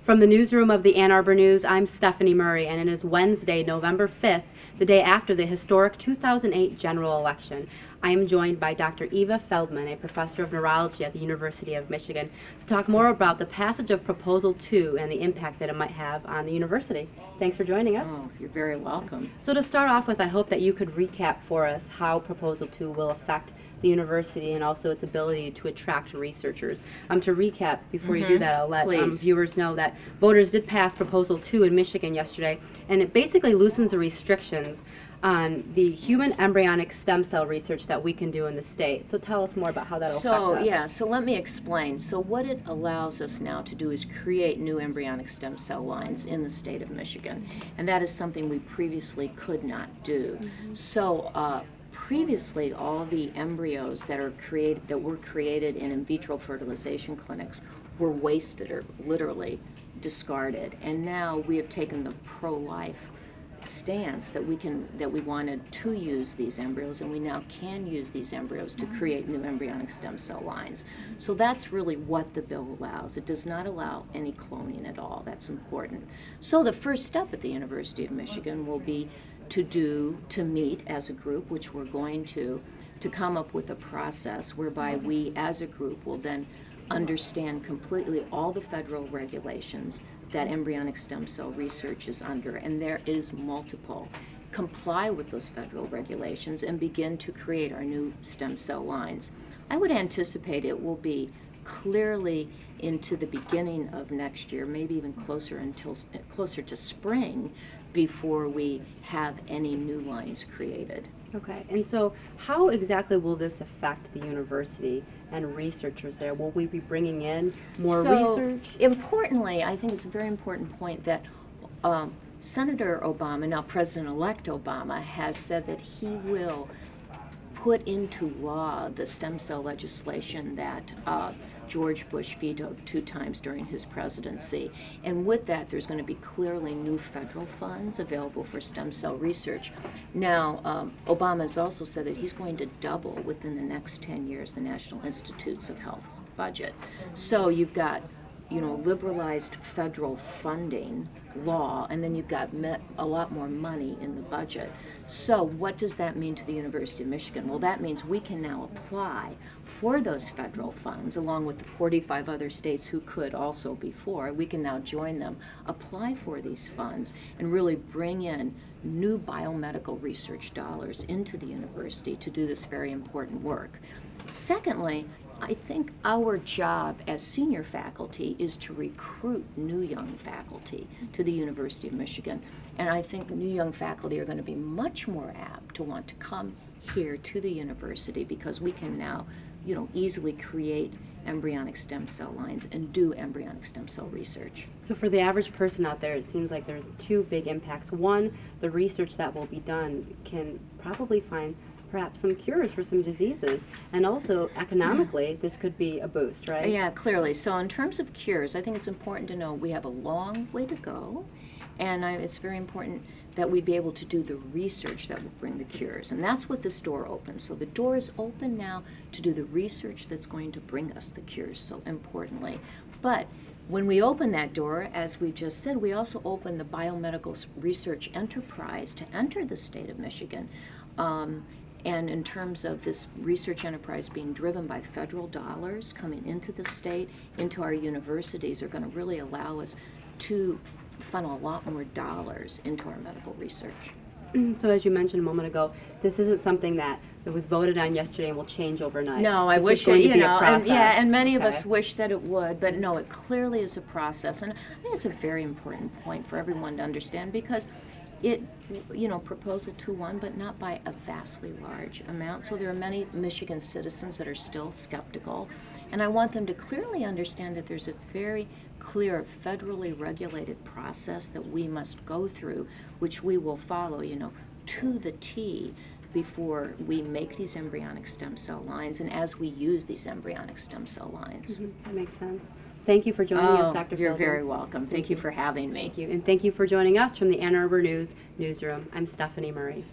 From the newsroom of the Ann Arbor News, I'm Stephanie Murray, and it is Wednesday, November 5th, the day after the historic 2008 general election. I am joined by Dr. Eva Feldman, a professor of neurology at the University of Michigan, to talk more about the passage of Proposal 2 and the impact that it might have on the university. Thanks for joining us. Oh, you're very welcome. So to start off with, I hope that you could recap for us how Proposal 2 will affect the university and also its ability to attract researchers. To recap, before you do that, I'll let viewers know that voters did pass Proposal 2 in Michigan yesterday, and it basically loosens the restrictions on the human embryonic stem cell research that we can do in the state. So tell us more about how that will affect us. So let me explain. So what it allows us now to do is create new embryonic stem cell lines in the state of Michigan, and that is something we previously could not do. So previously, all the embryos that were created in vitro fertilization clinics were wasted or literally discarded. And now we have taken the pro-life stance that we wanted to use these embryos, and we now can use these embryos to create new embryonic stem cell lines. So that's really what the bill allows. It does not allow any cloning at all. That's important. So the first step at the University of Michigan will be to meet as a group, which we're going to come up with a process whereby we as a group will then understand completely all the federal regulations that embryonic stem cell research is under, and there is multiple, comply with those federal regulations and begin to create our new stem cell lines. I would anticipate it will be clearly into the beginning of next year, maybe even closer to spring, before we have any new lines created. Okay, and so how exactly will this affect the university and researchers there? Will we be bringing in more research? Importantly, I think it's a very important point that Senator Obama, now President-elect Obama, has said that he will put into law the stem cell legislation that George Bush vetoed 2 times during his presidency. And with that, there's going to be clearly new federal funds available for stem cell research. Now, Obama has also said that he's going to double within the next 10 years the National Institutes of Health's budget. So you've got, liberalized federal funding law, and then you've got a lot more money in the budget. So what does that mean to the University of Michigan? Well, that means we can now apply for those federal funds, along with the 45 other states who could also before. We can now join them, apply for these funds, and really bring in new biomedical research dollars into the university to do this very important work. Secondly, I think our job as senior faculty is to recruit new young faculty to the University of Michigan. And I think new young faculty are going to be much more apt to want to come here to the university because we can now, easily create embryonic stem cell lines and do embryonic stem cell research. So for the average person out there, it seems like there's 2 big impacts. One, the research that will be done can probably find perhaps some cures for some diseases, and also economically this could be a boost, right? Yeah, clearly. So in terms of cures, I think it's important to know we have a long way to go, and it's very important that we be able to do the research that will bring the cures, and that's what this door opens. So the door is open now to do the research that's going to bring us the cures, so importantly. But when we open that door, as we just said, we also open the biomedical research enterprise to enter the state of Michigan. And in terms of this research enterprise being driven by federal dollars coming into the state, into our universities, are going to really allow us to funnel a lot more dollars into our medical research. So as you mentioned a moment ago, this isn't something that was voted on yesterday and will change overnight. No, I wish it, and many of us wish that it would, but no, it clearly is a process. And I think it's a very important point for everyone to understand because it, Proposal 2 won, but not by a vastly large amount. So there are many Michigan citizens that are still skeptical, and I want them to clearly understand that there's a very clear federally regulated process that we must go through, which we will follow, to the T before we make these embryonic stem cell lines and as we use these embryonic stem cell lines. That makes sense. Thank you for joining us, Dr. You're Feldman. very welcome. Thank you for having me. Thank you. And thank you for joining us from the Ann Arbor News newsroom. I'm Stephanie Murray.